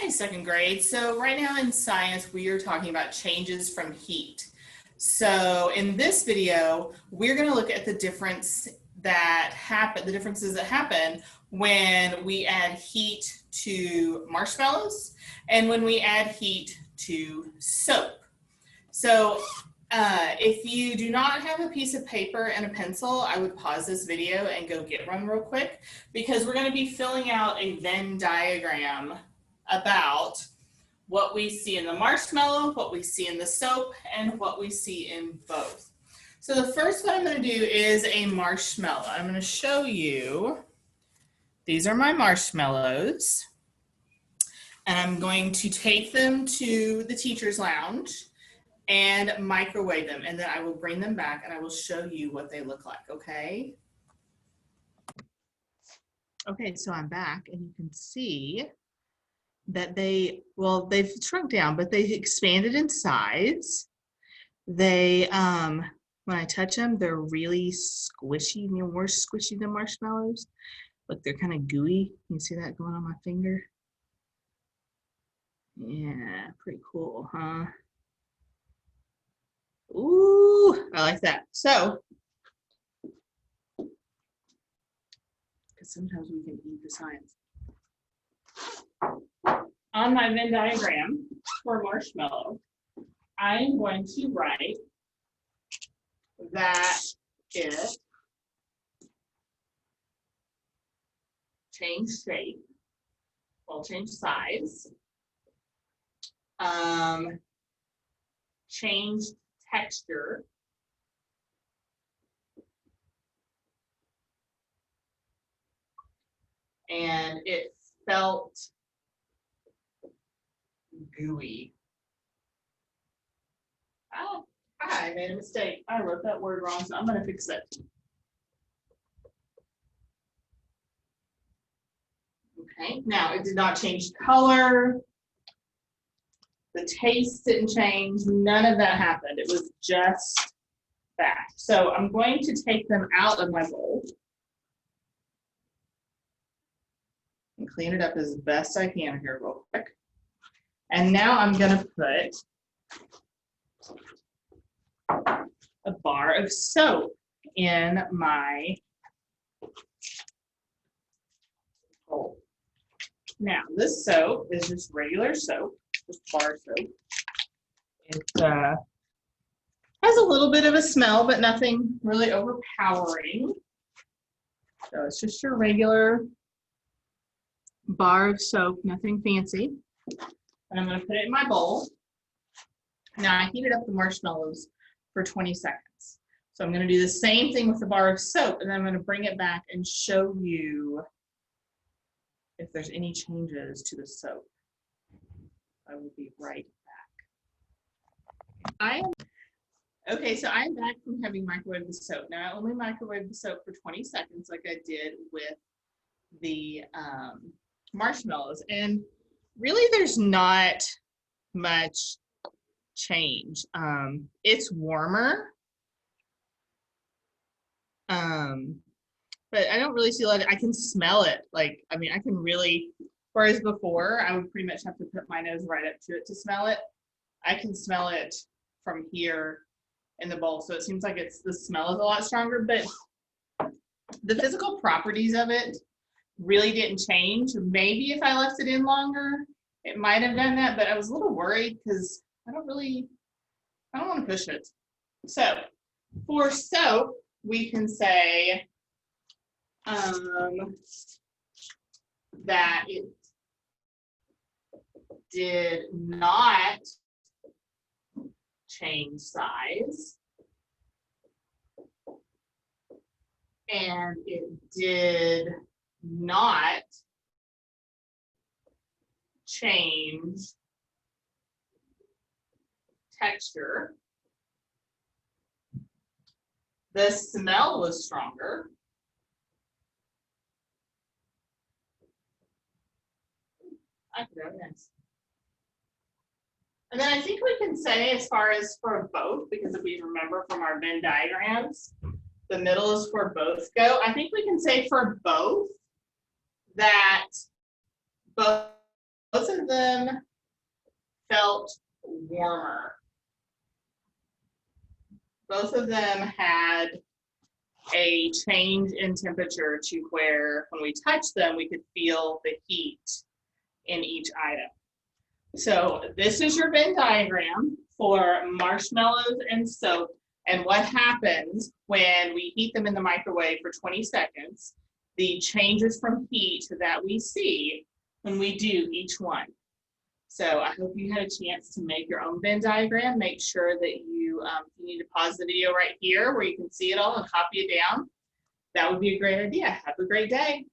Hi, second grade. So right now in science, we are talking about changes from heat. So in this video, we're going to look at the differences that happen when we add heat to marshmallows and when we add heat to soap. So if you do not have a piece of paper and a pencil, I would pause this video and go get one real quick, because we're going to be filling out a Venn diagram about what we see in the marshmallow, what we see in the soap, and what we see in both. So the first one I'm going to do is a marshmallow. I'm going to show you, these are my marshmallows, and I'm going to take them to the teacher's lounge and microwave them, and then I will bring them back and I will show you what they look like, okay? Okay, so I'm back and you can see that they've shrunk down, but they've expanded in size. They, when I touch them, they're really squishy, more squishy than marshmallows. Look, they're kind of gooey. You see that going on my finger? Yeah, pretty cool, huh? Ooh, I like that. So, because sometimes we can eat the science. On my Venn diagram for marshmallow, I'm going to write that it changed shape, well, changed size, changed texture, and it felt gooey. Oh, I made a mistake. I wrote that word wrong, so I'm going to fix it. Okay, now it did not change color. The taste didn't change. None of that happened. It was just that. So I'm going to take them out of my bowl and clean it up as best I can here real quick. And now I'm going to put a bar of soap in my bowl. Now, this soap is just regular soap, just bar soap. It has a little bit of a smell, but nothing really overpowering. So it's just your regular bar of soap, nothing fancy. And I'm going to put it in my bowl. Now I heated up the marshmallows for 20 seconds. So I'm going to do the same thing with the bar of soap, and then I'm going to bring it back and show you if there's any changes to the soap. I will be right back. Okay, so I'm back from having microwaved the soap. Now I only microwaved the soap for 20 seconds like I did with the marshmallows. And really there's not much change. It's warmer. But I don't really see a lot. I can smell it. Like, I mean, I can really, whereas before I would pretty much have to put my nose right up to it to smell it. I can smell it from here in the bowl. So it seems like the smell is a lot stronger, but the physical properties of it really didn't change. Maybe if I left it in longer, it might have done that, but I was a little worried because I don't want to push it. So for soap, we can say that it did not change size, and it did not change texture. The smell was stronger. I could have this. And then I think we can say, as far as for both, because if we remember from our Venn diagrams, the middle is where both go. I think we can say for both that both both of them felt warmer. Both of them had a change in temperature to where when we touched them, we could feel the heat in each item. So this is your Venn diagram for marshmallows and soap and what happens when we heat them in the microwave for 20 seconds, the changes from heat that we see when we do each one. So I hope you had a chance to make your own Venn diagram. Make sure that you need to pause the video right here where you can see it all and copy it down. That would be a great idea. Have a great day.